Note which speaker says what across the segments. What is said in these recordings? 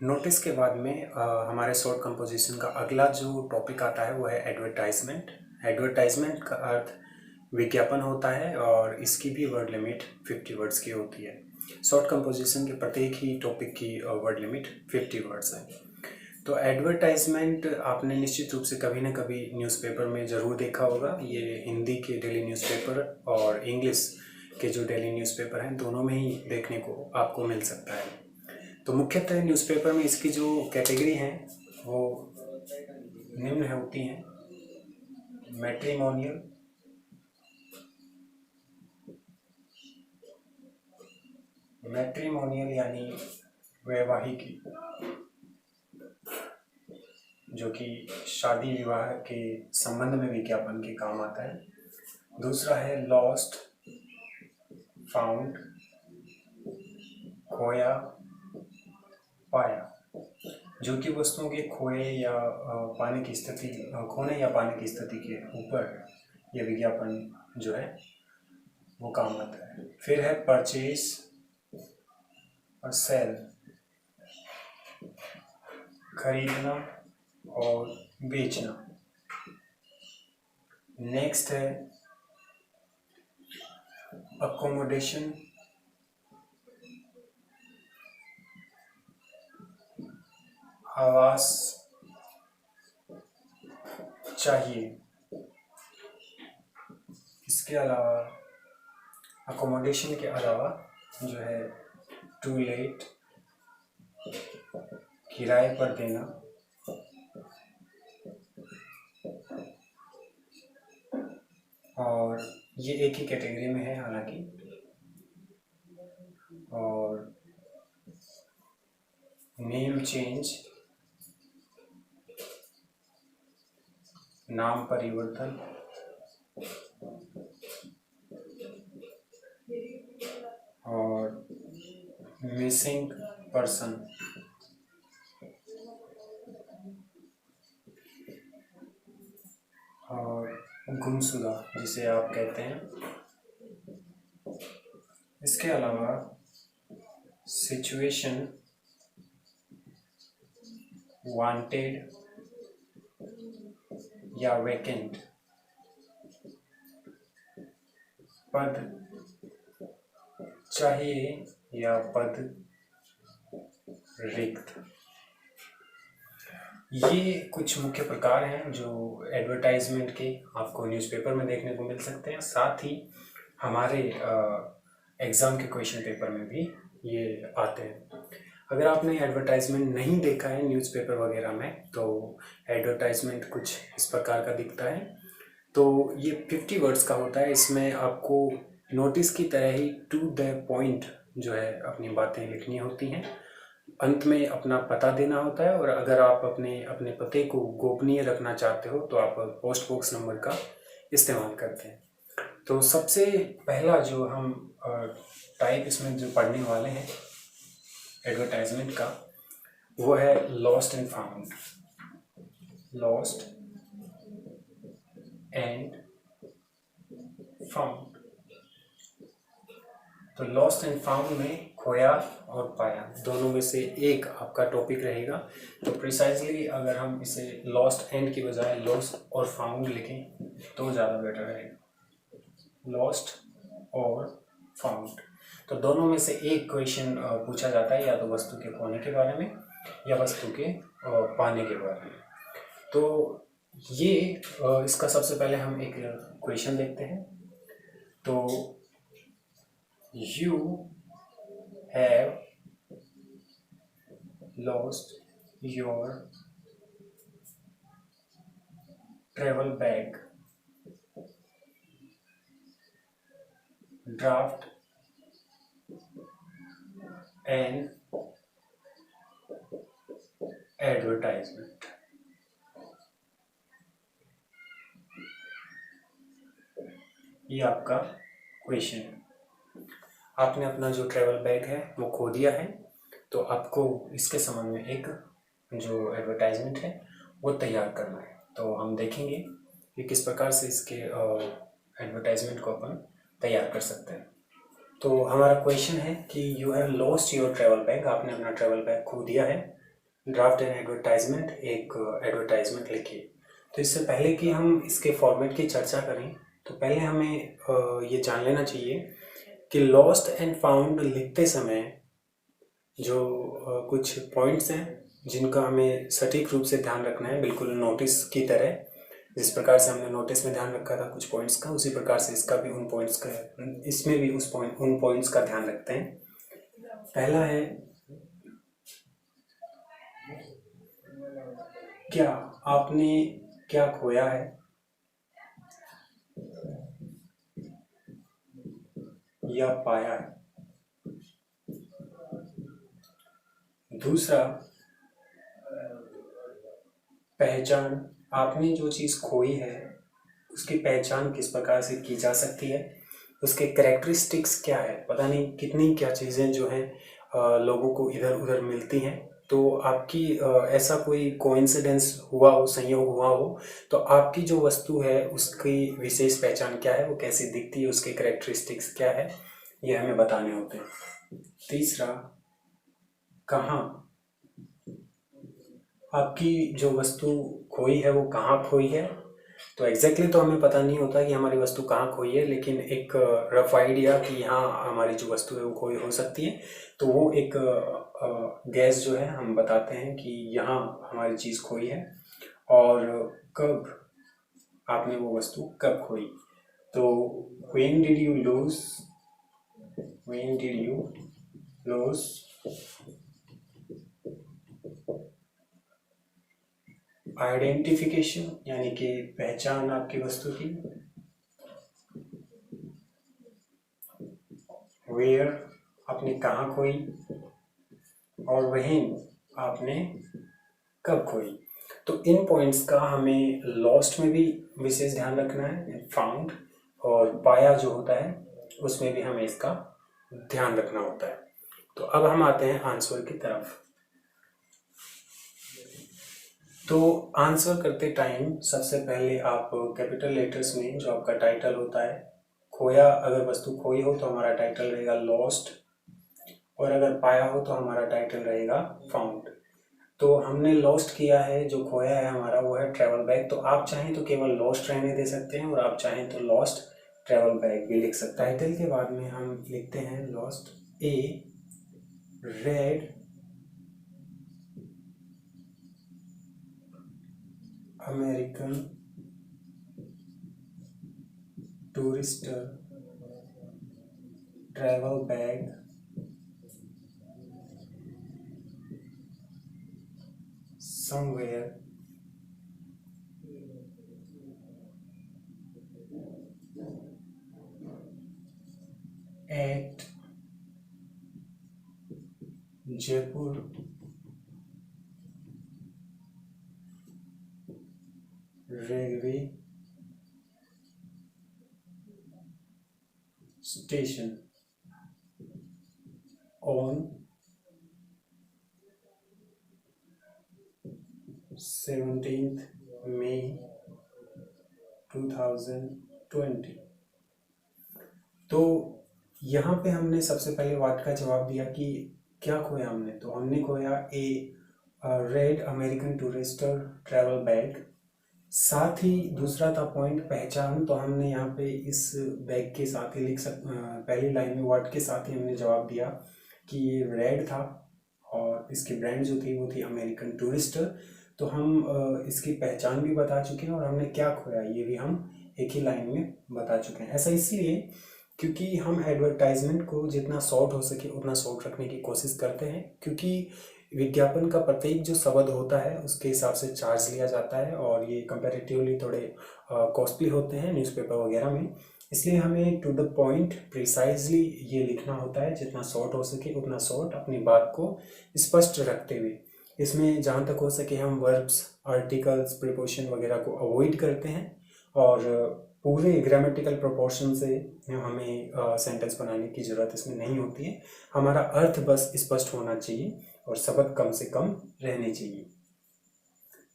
Speaker 1: Notice के बाद में हमारे शॉर्ट कंपोजिशन का अगला जो टॉपिक आता है वो है एडवर्टाइजमेंट। एडवर्टाइजमेंट का अर्थ विज्ञापन होता है और इसकी भी वर्ड लिमिट 50 वर्ड्स की होती है। शॉर्ट कंपोजिशन के प्रत्येक ही टॉपिक की वर्ड लिमिट 50 वर्ड्स है। तो एडवर्टाइजमेंट आपने निश्चित रूप से कभी ना कभी न्यूज़पेपर में ज़रूर देखा होगा। ये हिंदी के डेली न्यूज़पेपर और इंग्लिश के जो डेली न्यूज़पेपर हैं दोनों में ही देखने को आपको मिल सकता है। तो मुख्यतः न्यूज़पेपर में इसकी जो कैटेगरी हैं वो निम्न होती हैं। मैट्रिमोनियल, यानी वैवाहिकी, जो कि शादी विवाह के संबंध में विज्ञापन के काम आता है। दूसरा है लॉस्ट, फाउंड, खोया, पाया, जो कि वस्तुओं के खोए या पाने की स्थिति, खोने या पाने की स्थिति के ऊपर यह विज्ञापन जो है वो काम आता है। फिर है परचेज और सेल, खरीदना और बेचना। नेक्स्ट है अकोमोडेशन, आवास चाहिए। इसके अलावा अकोमोडेशन के अलावा जो है टू लेट, किराए पर देना, और ये एक ही कैटेगरी में है हालांकि, और नेम चेंज, नाम परिवर्तन, और मिसिंग पर्सन, और गुमशुदा जिसे आप कहते हैं। इसके अलावा सिचुएशन, वांटेड या वैकेंट, पद चाहिए या पद रिक्त। ये कुछ मुख्य प्रकार हैं जो एडवर्टाइजमेंट के आपको न्यूज़पेपर में देखने को मिल सकते हैं। साथ ही हमारे एग्ज़ाम के क्वेश्चन पेपर में भी ये आते हैं। अगर आपने एडवर्टाइजमेंट नहीं देखा है न्यूज़पेपर वगैरह में तो एडवर्टाइजमेंट कुछ इस प्रकार का दिखता है। तो ये 50 वर्ड्स का होता है। इसमें आपको नोटिस की तरह ही टू द पॉइंट जो है अपनी बातें लिखनी होती हैं। अंत में अपना पता देना होता है, और अगर आप अपने पते को गोपनीय रखना चाहते हो तो आप पोस्ट बॉक्स नंबर का इस्तेमाल करते हैं। तो सबसे पहला जो हम टाइप इसमें जो पढ़ने वाले हैं एडवर्टाइजमेंट का वो है lost and found. Lost and found. तो लॉस्ट एंड फाउंड में खोया और पाया दोनों में से एक आपका टॉपिक रहेगा। तो प्रिसाइजली अगर हम इसे लॉस्ट एंड की बजाय लॉस्ट और फाउंड लिखें तो ज़्यादा बेटर रहेगा। लॉस्ट और फाउंड, तो दोनों में से एक क्वेश्चन पूछा जाता है, या तो वस्तु के खोने के बारे में या वस्तु के पाने के बारे में। तो ये इसका सबसे पहले हम एक क्वेश्चन देखते हैं। तो you have lost your travel bag, draft an advertisement। ये आपका क्वेश्चन है। आपने अपना जो ट्रैवल बैग है वो खो दिया है, तो आपको इसके संबंध में एक जो एडवर्टाइजमेंट है वो तैयार करना है। तो हम देखेंगे कि किस प्रकार से इसके एडवर्टाइजमेंट को अपन तैयार कर सकते हैं। तो हमारा क्वेश्चन है कि you have lost your travel bag, आपने अपना ट्रैवल बैग खो दिया है। ड्राफ्ट एन एडवर्टाइजमेंट, एक एडवर्टाइजमेंट लिखिए। तो इससे पहले कि हम इसके फॉर्मेट की चर्चा करें तो पहले हमें ये जान लेना चाहिए कि लॉस्ट एंड फाउंड लिखते समय जो कुछ पॉइंट्स हैं जिनका हमें सटीक रूप से ध्यान रखना है, बिल्कुल नोटिस की तरह। जिस प्रकार से हमने नोटिस में ध्यान रखा था कुछ पॉइंट्स का, उसी प्रकार से इसका भी उन पॉइंट्स का, इसमें भी उन पॉइंट्स का ध्यान रखते हैं। पहला है, क्या आपने क्या खोया है, या पाया है। दूसरा, पहचान, आपने जो चीज़ खोई है उसकी पहचान किस प्रकार से की जा सकती है, उसके कैरेक्टरिस्टिक्स क्या है। पता नहीं कितनी क्या चीज़ें जो हैं लोगों को इधर उधर मिलती हैं। तो आपकी ऐसा कोई कोइंसिडेंस हुआ हो, संयोग हुआ हो, तो आपकी जो वस्तु है उसकी विशेष पहचान क्या है, वो कैसी दिखती है, उसके कैरेक्टरिस्टिक्स क्या है, ये हमें बताने होते हैं। तीसरा, कहाँ, आपकी जो वस्तु खोई है वो कहाँ खोई है। तो एग्जैक्टली तो हमें पता नहीं होता कि हमारी वस्तु कहाँ खोई है, लेकिन एक रफ आइडिया कि यहाँ हमारी जो वस्तु है वो खोई हो सकती है, तो वो एक गैस जो है हम बताते हैं कि यहाँ हमारी चीज़ खोई है। और कब आपने वो वस्तु कब खोई, तो when did you lose, when did you lose identification, यानी कि पहचान आपकी वस्तु की। वेयर, आपने कहाँ खोई, और व्हेन, आपने कब खोई। तो इन पॉइंट्स का हमें लॉस्ट में भी विशेष ध्यान रखना है, फाउंड और पाया जो होता है उसमें भी हमें इसका ध्यान रखना होता है। तो अब हम आते हैं आंसर की तरफ। तो आंसर करते टाइम सबसे पहले आप कैपिटल लेटर्स में जो आपका टाइटल होता है, खोया, अगर वस्तु खोई हो तो हमारा टाइटल रहेगा लॉस्ट, और अगर पाया हो तो हमारा टाइटल रहेगा फाउंड। तो हमने लॉस्ट किया है, जो खोया है हमारा वो है ट्रैवल बैग। तो आप चाहें तो केवल लॉस्ट रहने दे सकते हैं, और आप चाहें तो लॉस्ट ट्रैवल बैग भी लिख सकते हैं। टाइटल के बाद में हम लिखते हैं lost a red American Tourister travel bag somewhere at Jaipur railway station on 17th May 2020। तो यहाँ पे हमने सबसे पहले वाक्य का जवाब दिया कि क्या खोया हमने, तो हमने खोया a red American Tourister travel bag. साथ ही दूसरा था पॉइंट पहचान, तो हमने यहाँ पे इस बैग के साथ ही पहली लाइन में वर्ड के साथ ही हमने जवाब दिया कि ये रेड था और इसकी ब्रांड जो थी वो थी अमेरिकन टूरिस्टर। तो हम इसकी पहचान भी बता चुके हैं, और हमने क्या खोया ये भी हम एक ही लाइन में बता चुके हैं। ऐसा इसलिए क्योंकि हम एडवर्टाइजमेंट को जितना शॉर्ट हो सके उतना शॉर्ट रखने की कोशिश करते हैं, क्योंकि विज्ञापन का प्रत्येक जो शब्द होता है उसके हिसाब से चार्ज लिया जाता है, और ये कंपैरेटिवली थोड़े कॉस्टली होते हैं न्यूज़पेपर वगैरह में। इसलिए हमें टू द पॉइंट प्रिसाइजली ये लिखना होता है, जितना शॉर्ट हो सके उतना शॉर्ट, अपनी बात को स्पष्ट रखते हुए। इसमें जहाँ तक हो सके हम वर्ब्स, आर्टिकल्स, प्रीपोजिशन वगैरह को अवॉइड करते हैं, और पूरे ग्रामेटिकल प्रोपोर्शन से हमें सेंटेंस बनाने की ज़रूरत इसमें नहीं होती है। हमारा अर्थ बस स्पष्ट होना चाहिए और शब्द कम से कम रहने चाहिए।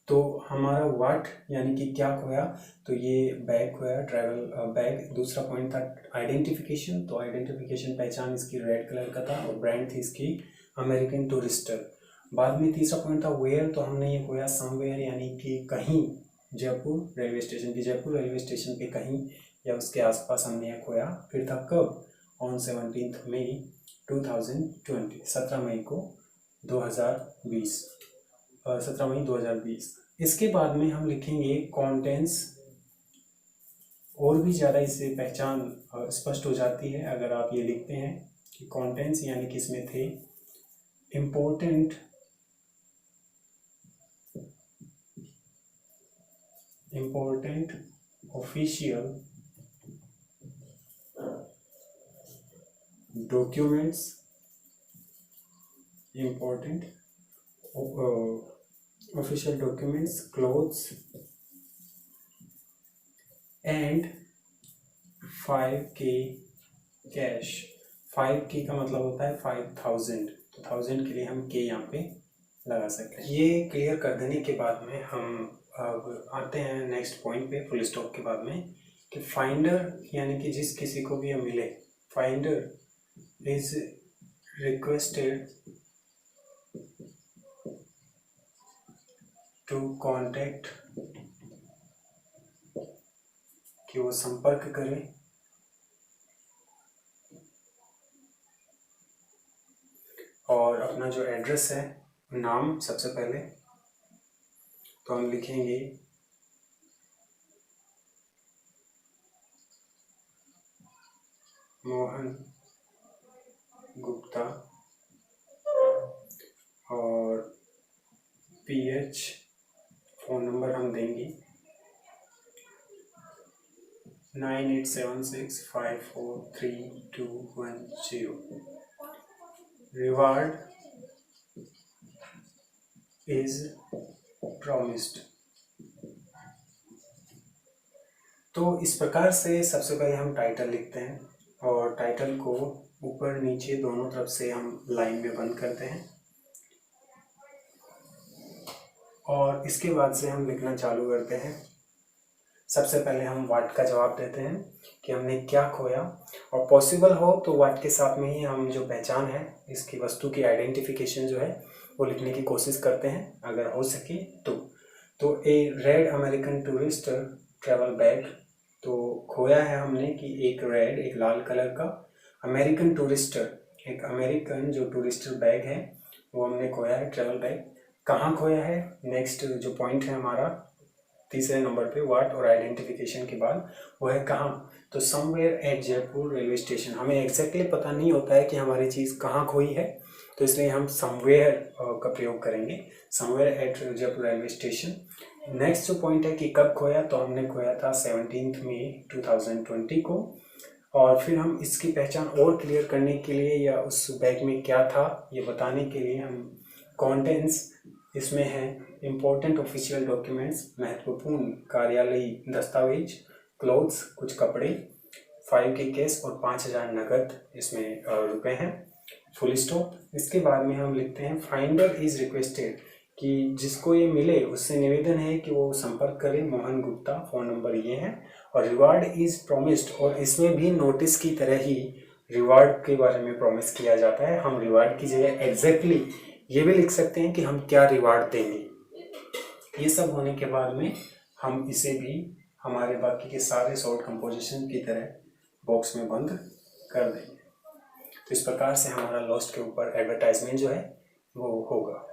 Speaker 1: तो हमारा व्हाट यानी कि क्या खोया, तो ये बैग खोया, ट्रैवल बैग। दूसरा पॉइंट था आइडेंटिफिकेशन, तो आइडेंटिफिकेशन पहचान इसकी रेड कलर का था, और ब्रांड थी इसकी अमेरिकन टूरिस्टर। बाद में तीसरा पॉइंट था वेयर, तो हमने ये खोया समवेयर यानी कि कहीं, जयपुर रेलवे स्टेशन की, जयपुर रेलवे स्टेशन पे कहीं या उसके आसपास हमने ये खोया। फिर था कब, ऑन 17 मई 2020, 17 मई को 2020, 17 मई 2020। इसके बाद में हम लिखेंगे कॉन्टेंट्स, और भी ज़्यादा इससे पहचान स्पष्ट हो जाती है अगर आप ये लिखते हैं कि कॉन्टेंट्स यानी कि इसमें थे important official documents, important official documents, clothes and 5K cash. 5K का मतलब होता है 5000, तो 1000 के लिए हम K यहाँ पे लगा सकते हैं। ये क्लियर कर देने के बाद में हम अब आते हैं नेक्स्ट पॉइंट पे, फुल स्टॉप के बाद में, कि फाइंडर यानी कि जिस किसी को भी ये मिले, finder is requested to contact, कि वो संपर्क करे और अपना जो एड्रेस है, नाम सबसे पहले तो हम लिखेंगे मोहन गुप्ता, और PH, फ़ोन नंबर हम देंगे 9876543210। Reward is promised. तो इस प्रकार से सबसे पहले हम टाइटल लिखते हैं और टाइटल को ऊपर नीचे दोनों तरफ से हम लाइन में बंद करते हैं, और इसके बाद से हम लिखना चालू करते हैं। सबसे पहले हम व्हाट का जवाब देते हैं कि हमने क्या खोया, और पॉसिबल हो तो व्हाट के साथ में ही हम जो पहचान है इसकी वस्तु की आइडेंटिफिकेशन जो है वो लिखने की कोशिश करते हैं अगर हो सके तो a red American tourist travel bag, तो खोया है हमने कि एक रेड, एक लाल कलर का अमेरिकन टूरिस्टर, एक अमेरिकन जो टूरिस्टर बैग है वो हमने खोया है, ट्रैवल बैग। कहाँ खोया है, नेक्स्ट जो पॉइंट है हमारा तीसरे नंबर पे व्हाट और आइडेंटिफिकेशन के बाद, वो है कहाँ, तो somewhere eight Jaipur railway station. हमें एग्जैक्टली पता नहीं होता है कि हमारी चीज़ कहाँ खोई है, तो इसलिए हम समवेयर का प्रयोग करेंगे, somewhere eight Jaipur railway station. Next जो पॉइंट है कि कब खोया, तो हमने खोया था 17 मई 2020 को। और फिर हम इसकी पहचान और क्लियर करने के लिए या उस बैग में क्या था ये बताने के लिए हम कॉन्टेंट्स इसमें है इम्पोर्टेंट ऑफिशियल डॉक्यूमेंट्स, महत्वपूर्ण कार्यालयी दस्तावेज, क्लोथ्स कुछ कपड़े, 5K कैश और 5000 नगद इसमें रुपए हैं, फुल स्टॉप। इसके बाद में हम लिखते हैं फाइंडर इज रिक्वेस्टेड, कि जिसको ये मिले उससे निवेदन है कि वो संपर्क करे मोहन गुप्ता, फ़ोन नंबर ये है, और रिवार्ड इज प्रॉमिस्ड, और इसमें भी नोटिस की तरह ही रिवार्ड के बारे में प्रॉमिस किया जाता है। हम रिवार्ड की जगह एग्जैक्टली ये भी लिख सकते हैं कि हम क्या रिवार्ड देंगे। ये सब होने के बाद में हम इसे भी हमारे बाकी के सारे शॉर्ट कंपोजिशन की तरह बॉक्स में बंद कर देंगे। तो इस प्रकार से हमारा लॉस्ट के ऊपर एडवर्टाइजमेंट जो है वो होगा।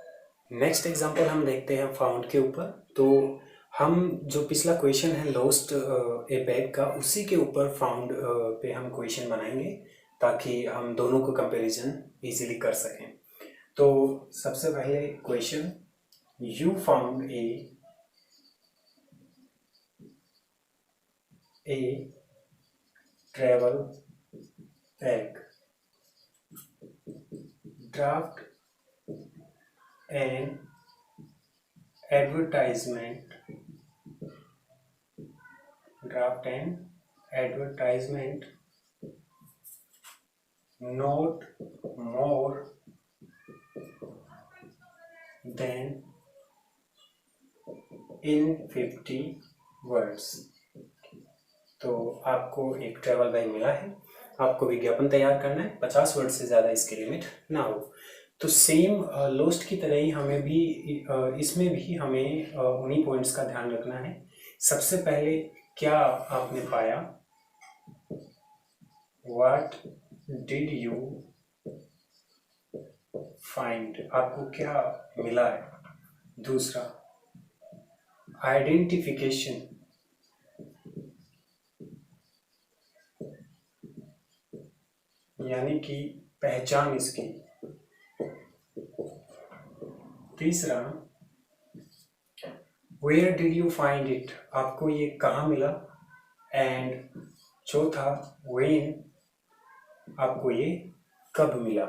Speaker 1: नेक्स्ट एग्जांपल हम देखते हैं फाउंड के ऊपर। तो हम जो पिछला क्वेश्चन है लॉस्ट ए बैग का, उसी के ऊपर फाउंड पे हम क्वेश्चन बनाएंगे ताकि हम दोनों को कंपैरिजन इजीली कर सकें। तो सबसे पहले question, you found a travel bag, draft an advertisement not more than in 50 words। तो आपको एक ट्रैवल बैग मिला है, आपको विज्ञापन तैयार करना है, 50 वर्ड से ज़्यादा इसकी लिमिट ना हो। तो सेम लोस्ट की तरह ही हमें भी इसमें भी हमें उन्हीं पॉइंट्स का ध्यान रखना है। सबसे पहले क्या आपने पाया, व्हाट डिड यू फाइंड, आपको क्या मिला है। दूसरा, आइडेंटिफिकेशन, यानी कि पहचान इसकी। तीसरा, where did you find it, आपको ये कहाँ मिला। एंड चौथा, व्हेन, आपको ये कब मिला।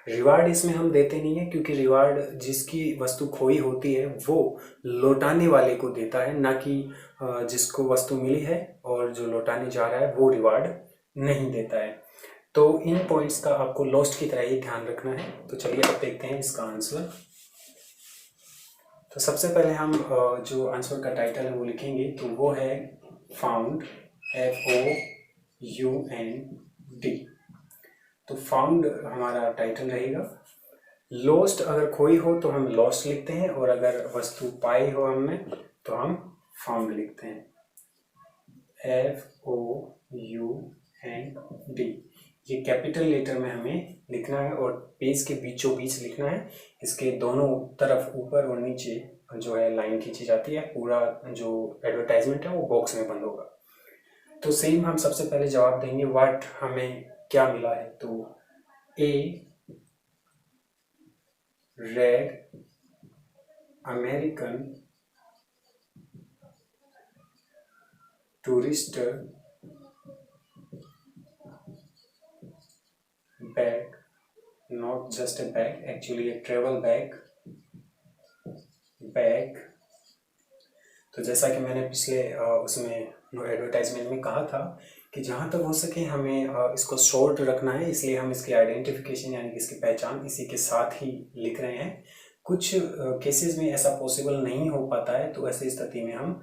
Speaker 1: रिवार्ड इसमें हम देते नहीं है, क्योंकि रिवार्ड जिसकी वस्तु खोई होती है वो लौटाने वाले को देता है, ना कि जिसको वस्तु मिली है और जो लौटाने जा रहा है वो रिवार्ड नहीं देता है। तो इन पॉइंट्स का आपको लॉस्ट की तरह ही ध्यान रखना है। तो चलिए अब देखते हैं इसका आंसर। तो सबसे पहले हम जो आंसर का टाइटल है वो लिखेंगे, तो वो है फाउंड, FOUND। तो फाउंड हमारा टाइटल रहेगा। लॉस्ट अगर खोई हो तो हम लॉस्ट लिखते हैं, और अगर वस्तु पाई हो हमने तो हम फाउंड लिखते हैं, FOUND। ये कैपिटल लेटर में हमें लिखना है और पेज के बीचों बीच लिखना है। इसके दोनों तरफ ऊपर और नीचे जो है लाइन खींची जाती है, पूरा जो एडवर्टाइजमेंट है वो बॉक्स में बंद होगा। तो सेम हम सबसे पहले जवाब देंगे, व्हाट, हमें क्या मिला है। तो a red American Tourister bag, not just a bag, actually a travel bag. तो जैसा कि मैंने पिछले उसमें एडवर्टाइजमेंट में कहा था कि जहाँ तक हो सके हमें इसको शॉर्ट रखना है, इसलिए हम इसकी आइडेंटिफिकेशन यानी कि इसकी पहचान इसी के साथ ही लिख रहे हैं। कुछ केसेस में ऐसा पॉसिबल नहीं हो पाता है, तो ऐसी स्थिति में हम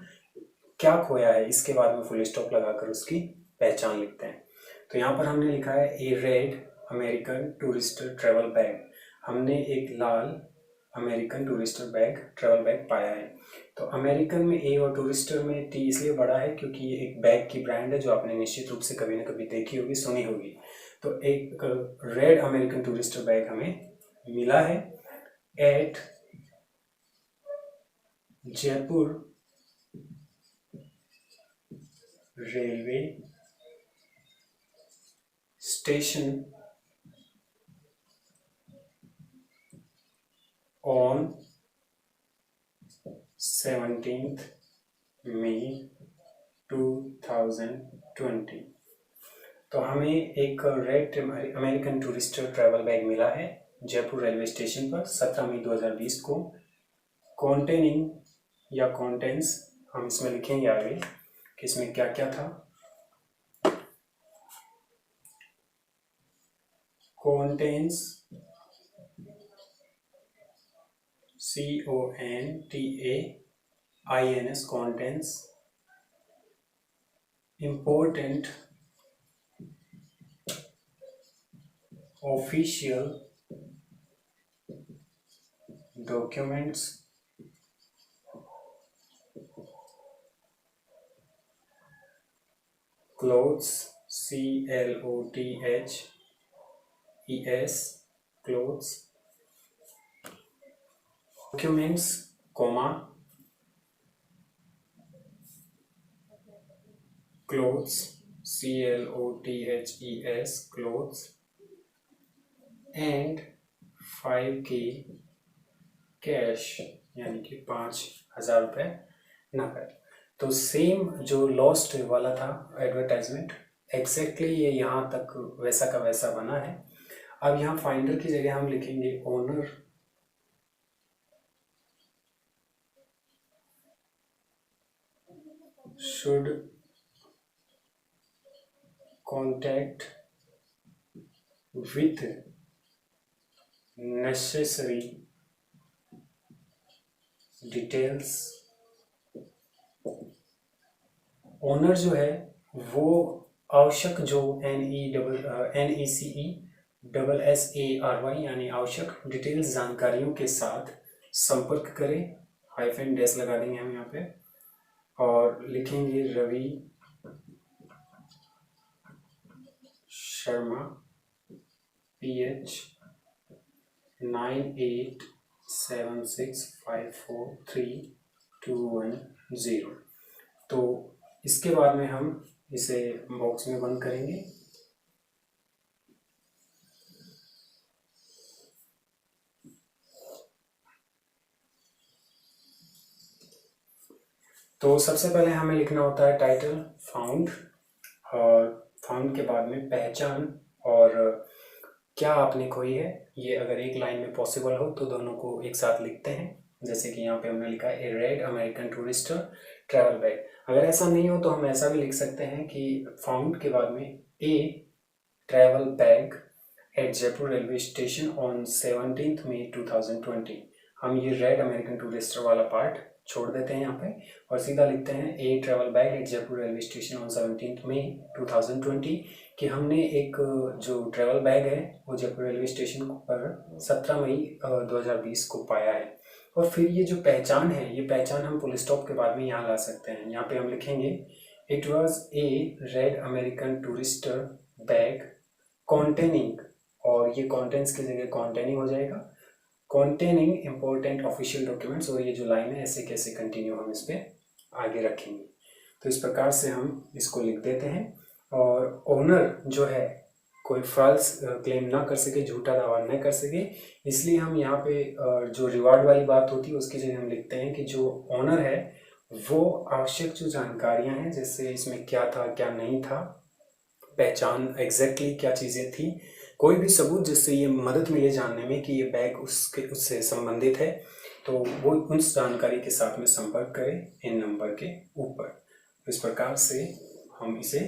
Speaker 1: क्या खोया है इसके बाद में फुल स्टॉप लगाकर उसकी पहचान लिखते हैं। तो यहाँ पर हमने लिखा है a red American Tourister travel bag, हमने एक लाल American Tourister bag, travel bag पाया है। तो अमेरिकन में ए और टूरिस्टर में टी इसलिए बड़ा है क्योंकि ये एक बैग की ब्रांड है जो आपने निश्चित रूप से कभी ना कभी देखी होगी, सुनी होगी। तो एक रेड अमेरिकन टूरिस्टर बैग हमें मिला है at Jaipur railway station on 17th May 2020। तो हमें एक red American Tourister travel bag मिला है जयपुर रेलवे स्टेशन पर 17 मई 2020 को। कॉन्टेनिंग या कॉन्टेंट्स हम इसमें लिखेंगे आगे कि इसमें क्या क्या था। Contents CONTAINS contents important official documents clothes CLOTHES clothes documents comma clothes CLOTHES clothes and 5K cash यानी कि 5,000 रुपये नकद। तो सेम जो लॉस्ट वाला था एडवर्टाइजमेंट, एग्जैक्टली ये यहाँ तक वैसा का वैसा बना है। अब यहाँ फाइंडर की जगह हम लिखेंगे owner should contact with necessary details. Owner जो है वो आवश्यक जो NECE SARY यानी आवश्यक डिटेल्स जानकारियों के साथ संपर्क करें, हाइफन डैश लगा देंगे हम यहाँ पे और लिखेंगे रवि शर्मा PH 9876543210। तो इसके बाद में हम इसे बॉक्स में बंद करेंगे। तो सबसे पहले हमें लिखना होता है टाइटल फाउंड, और फाउंड के बाद में पहचान और क्या आपने खोई है। ये अगर एक लाइन में पॉसिबल हो तो दोनों को एक साथ लिखते हैं, जैसे कि यहाँ पे हमने लिखा है a red American tourist travel bag. अगर ऐसा नहीं हो तो हम ऐसा भी लिख सकते हैं कि फाउंड के बाद में a travel bag at Jaipur railway station on 17 May 2020। हम ये रेड अमेरिकन टूरिस्टर वाला पार्ट छोड़ देते हैं यहाँ पे और सीधा लिखते हैं a travel bag at Jaipur railway station on 17 May 2020 कि हमने एक जो ट्रैवल बैग है वो जयपुर रेलवे स्टेशन पर 17 मई 2020 को पाया है। और फिर ये जो पहचान है, ये पहचान हम फुल स्टॉप के बाद में यहाँ ला सकते हैं। यहाँ पे हम लिखेंगे it was a red American Tourister bag containing, और ये कॉन्टेंट्स की जगह कॉन्टेनिंग हो जाएगा, कॉन्टेनिंग इम्पोर्टेंट ऑफिशियल डॉक्यूमेंट्स। और ये जो लाइन है ऐसे कैसे कंटिन्यू हम इस पर आगे रखेंगे। तो इस प्रकार से हम इसको लिख देते हैं और ओनर जो है कोई फॉल्स क्लेम ना कर सके, झूठा दावा न कर सके, इसलिए हम यहाँ पे जो रिवार्ड वाली बात होती है उसकी जगह हम लिखते हैं कि जो ओनर है वो आवश्यक जो जानकारियां हैं, जैसे इसमें क्या था क्या नहीं था, पहचान एग्जैक्टली क्या चीज़ें थी, कोई भी सबूत जिससे ये मदद मिले जानने में कि ये बैग उससे संबंधित है, तो वो उस जानकारी के साथ में संपर्क करें इन नंबर के ऊपर। इस प्रकार से हम इसे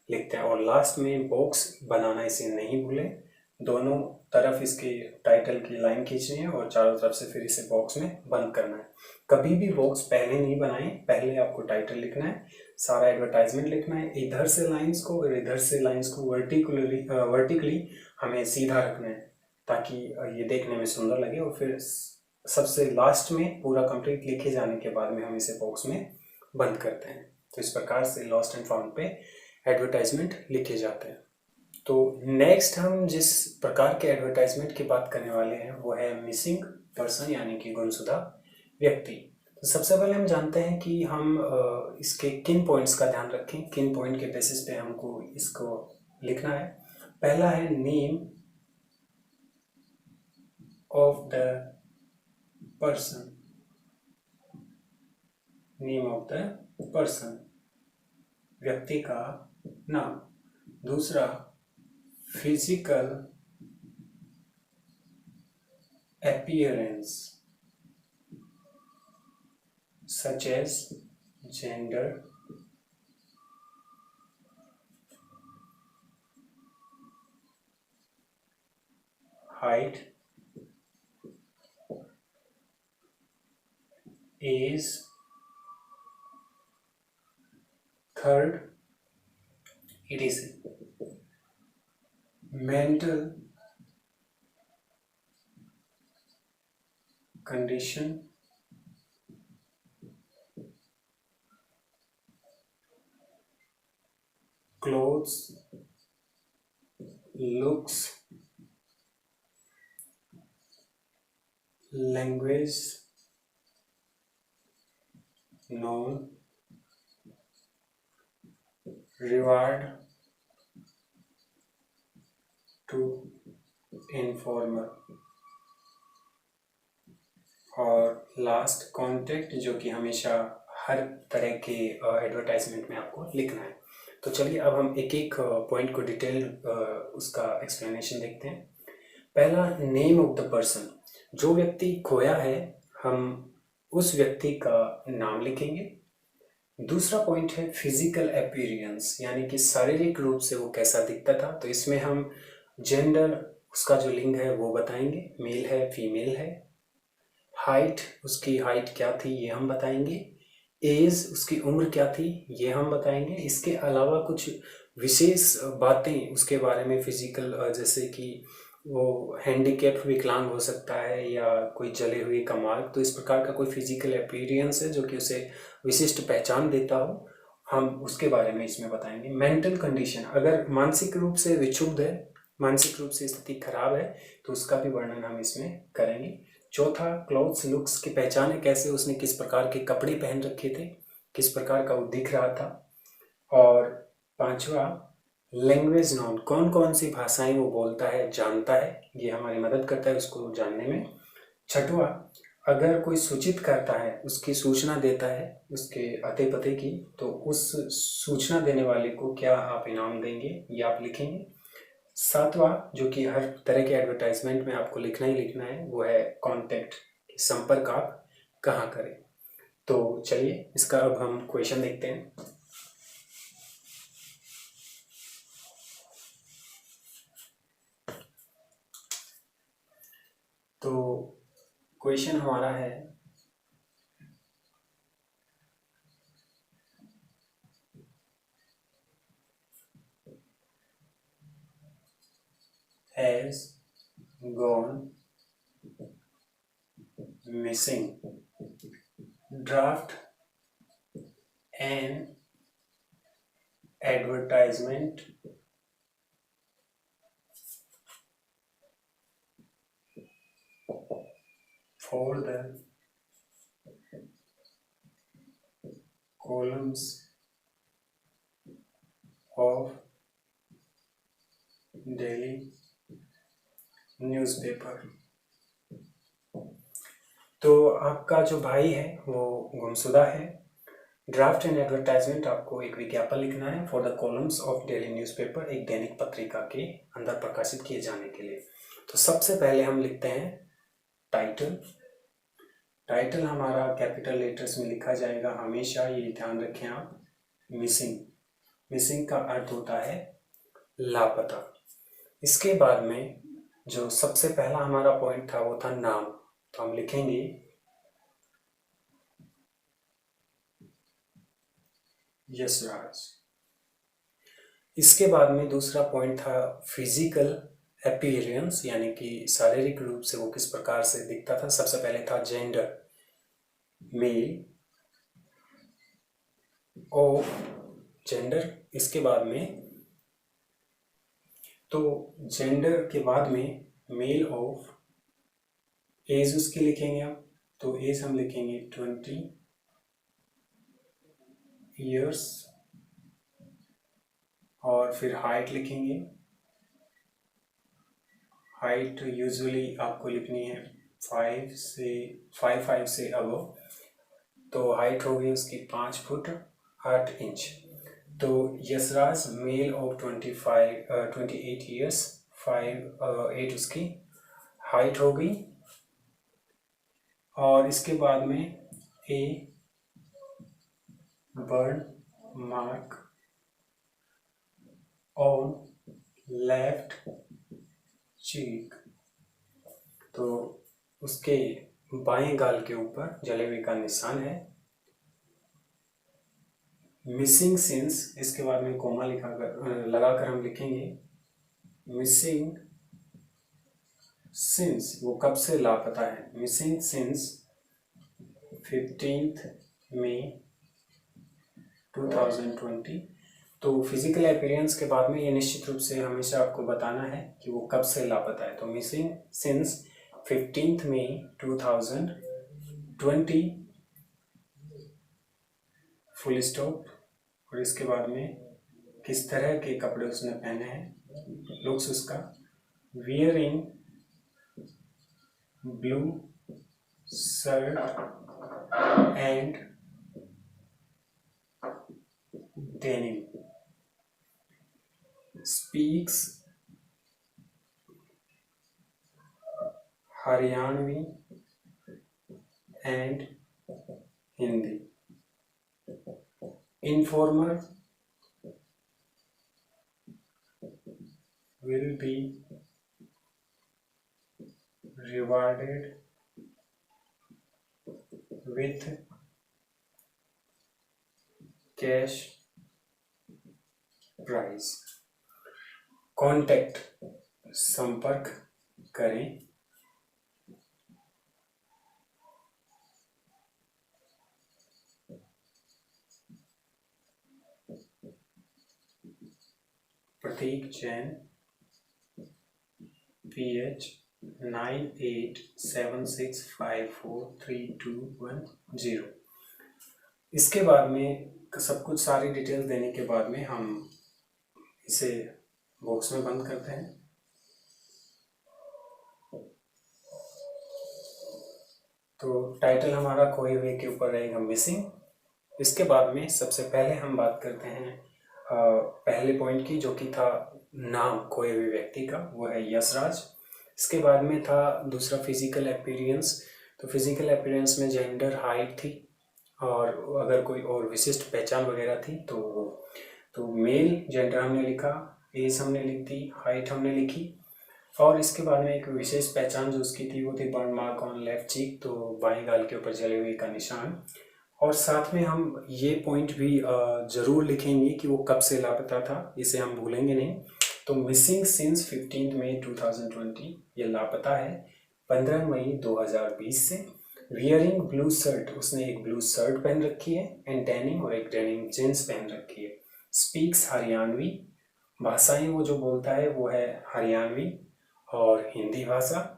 Speaker 1: लिखते हैं और लास्ट में बॉक्स बनाना इसे नहीं भूलें। दोनों तरफ इसके टाइटल की लाइन खींचनी है और चारों तरफ से फिर इसे बॉक्स में बंद करना है। कभी भी बॉक्स पहले नहीं बनाएं, पहले आपको टाइटल लिखना है, सारा एडवर्टाइजमेंट लिखना है, इधर से लाइंस को और इधर से लाइंस को वर्टिकली हमें सीधा रखना है ताकि ये देखने में सुंदर लगे। और फिर सबसे लास्ट में पूरा कंप्लीट लिखे जाने के बाद में हम इसे बॉक्स में बंद करते हैं। तो इस प्रकार से लॉस्ट एंड फाउंड पे एडवर्टाइजमेंट लिखे जाते हैं। तो नेक्स्ट हम जिस प्रकार के एडवर्टाइजमेंट की बात करने वाले हैं वो है मिसिंग पर्सन यानी कि गुमशुदा व्यक्ति। तो सबसे पहले हम जानते हैं कि हम इसके किन पॉइंट्स का ध्यान रखें, किन पॉइंट के बेसिस पे हमको इसको लिखना है। पहला है name of the person, name of the person, व्यक्ति का नाम। दूसरा physical appearance such as gender, height, age. Third, it is mental condition, clothes, looks, language, known, reward to informer, और लास्ट कॉन्टेक्ट, जो कि हमेशा हर तरह के एडवर्टाइजमेंट में आपको लिखना है। तो चलिए अब हम एक एक पॉइंट को डिटेल उसका एक्सप्लेनेशन देखते हैं। पहला नेम ऑफ द पर्सन, जो व्यक्ति खोया है हम उस व्यक्ति का नाम लिखेंगे। दूसरा पॉइंट है फिजिकल अपीयरेंस यानी कि शारीरिक रूप से वो कैसा दिखता था, तो इसमें हम जेंडर, उसका जो लिंग है वो बताएंगे, मेल है फीमेल है। हाइट, उसकी हाइट क्या थी ये हम बताएंगे। एज, उसकी उम्र क्या थी ये हम बताएंगे। इसके अलावा कुछ विशेष बातें उसके बारे में, फिजिकल जैसे कि वो हैंडीकैप विकलांग हो सकता है या कोई जले हुए का मार्ग, तो इस प्रकार का कोई फिजिकल अपीयरेंस है जो कि उसे विशिष्ट पहचान देता हो, हम उसके बारे में इसमें बताएंगे। मेंटल कंडीशन, अगर मानसिक रूप से विक्षुब्ध है, मानसिक रूप से स्थिति खराब है, तो उसका भी वर्णन हम इसमें करेंगे। चौथा, क्लोथ्स लुक्स की पहचान है, कैसे उसने किस प्रकार के कपड़े पहन रखे थे, किस प्रकार का वो दिख रहा था। और पांचवा, लैंग्वेज नॉन, कौन कौन सी भाषाएं वो बोलता है, जानता है, ये हमारी मदद करता है उसको जानने में। छठवा, अगर कोई सूचित करता है, उसकी सूचना देता है उसके अते पते की, तो उस सूचना देने वाले को क्या आप इनाम देंगे, ये आप लिखेंगे। सातवां, जो कि हर तरह के एडवर्टाइजमेंट में आपको लिखना ही लिखना है, वो है कॉन्टेक्ट, संपर्क आप कहाँ करें। तो चलिए इसका अब हम क्वेश्चन देखते हैं। तो क्वेश्चन हमारा है, has gone missing, draft an advertisement for the columns of daily newspaper. तो आपका जो भाई है वो गुमशुदा है। ड्राफ्ट एंड एडवर्टाइजमेंट, आपको एक विज्ञापन लिखना है for the columns of daily newspaper, एक दैनिक पत्रिका के अंदर प्रकाशित किए जाने के लिए। तो सबसे पहले हम लिखते हैं टाइटल। टाइटल हमारा कैपिटल लेटर्स में लिखा जाएगा हमेशा, ये ध्यान रखें आप। मिसिंग, मिसिंग का अर्थ होता है लापता। इसके बाद में जो सबसे पहला हमारा पॉइंट था वो था नाम, तो हम लिखेंगे यशराज। इसके बाद में दूसरा पॉइंट था फिजिकल अपीयरेंस, यानी कि शारीरिक रूप से वो किस प्रकार से दिखता था। सबसे पहले था जेंडर, मेल ऑफ जेंडर। इसके बाद में, तो जेंडर के बाद में मेल ऑफ, एज उसकी लिखेंगे आप, तो एज हम लिखेंगे 20 ईयर्स। और फिर हाइट लिखेंगे, हाइट यूजुअली आपको लिखनी है 5 से अबव, तो हाइट होगी उसकी 5 फुट 8 इंच। तो यशराज मेल ऑफ 28 ईयर्स, 8 उसकी हाइट हो गई। और इसके बाद में a burn mark on left cheek, तो उसके बाएं गाल के ऊपर जलेबी का निशान है। मिसिंग सिंस, इसके बाद में कोमा लगाकर हम लिखेंगे मिसिंग सिंस, वो कब से लापता है, मिसिंग सिंस 15 मई 2020। तो फिजिकल अपीयरेंस के बाद में ये निश्चित रूप से हमेशा आपको बताना है कि वो कब से लापता है। तो मिसिंग सिंस 15 मई 2020 फुल स्टॉप। और इसके बाद में किस तरह के कपड़े उसने पहने हैं, लुक्स उसका wearing blue shirt and denim, speaks Haryanvi and Hindi, informer will be rewarded with cash price. Contact संपर्क करें। प्रतीक जैन PH 9876543210। इसके बाद में सब कुछ सारी डिटेल्स देने के बाद में हम इसे बॉक्स में बंद करते हैं। तो टाइटल हमारा खोए हुए के ऊपर रहेगा मिसिंग। इसके बाद में सबसे पहले हम बात करते हैं पहले पॉइंट की, जो कि था नाम खोए हुए व्यक्ति का, वो है यशराज। इसके बाद में था दूसरा फिजिकल अपीयरेंस। तो फिजिकल अपीयरेंस में जेंडर, हाइट थी, और अगर कोई और विशिष्ट पहचान वगैरह थी तो मेल जेंडर हमने लिखा, एज हमने लिख दी, हाइट हमने लिखी, और इसके बाद में एक विशेष पहचान जो उसकी थी वो थी burn mark on left cheek, तो बाएं गाल के ऊपर जले हुए का निशान। और साथ में हम ये पॉइंट भी ज़रूर लिखेंगे कि वो कब से लापता था, इसे हम भूलेंगे नहीं। तो मिसिंग सिंस 15 मई 2020, ये लापता है 15 मई 2020 से। वियरिंग ब्लू शर्ट, उसने एक ब्लू शर्ट पहन रखी है, एंड डेनिम, और एक डेनिम जींस पहन रखी है। स्पीक्स हरियाणवी, भाषाएं वो जो बोलता है वो है हरियाणवी और हिंदी भाषा।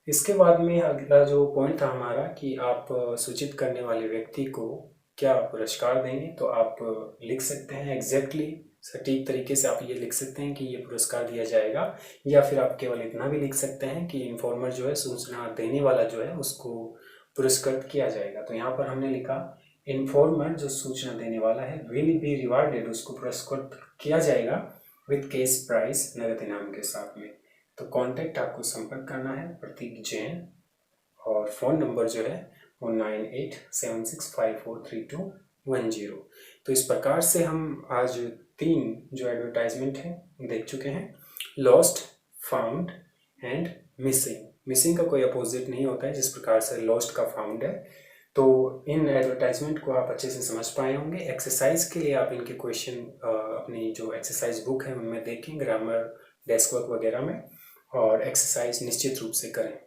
Speaker 1: इसके बाद में अगला जो पॉइंट था हमारा कि आप सूचित करने वाले व्यक्ति को क्या पुरस्कार देंगे, तो आप लिख सकते हैं एग्जैक्टली सटीक तरीके से आप ये लिख सकते हैं कि ये पुरस्कार दिया जाएगा, या फिर आप केवल इतना भी लिख सकते हैं कि इन्फॉर्मर जो है, सूचना देने वाला जो है, उसको पुरस्कृत किया जाएगा। तो यहाँ पर हमने लिखा इन्फॉर्मर जो सूचना देने वाला है विल बी रिवार्डेड, उसको पुरस्कृत किया जाएगा विद कैश प्राइज, नगद इनाम के साथ में। तो कांटेक्ट आपको संपर्क करना है प्रतीक जैन, और फ़ोन नंबर जो है वो 9876543210। तो इस प्रकार से हम आज 3 जो एडवर्टाइजमेंट हैं देख चुके हैं, lost, found and missing. Missing का कोई अपोजिट नहीं होता है, जिस प्रकार से लॉस्ट का फाउंड है। तो इन एडवर्टाइजमेंट को आप अच्छे से समझ पाए होंगे। एक्सरसाइज के लिए आप इनके क्वेश्चन अपनी जो एक्सरसाइज बुक है उनमें देखें, ग्रामर, डेस्क वर्क वगैरह में, और एक्सरसाइज निश्चित रूप से करें।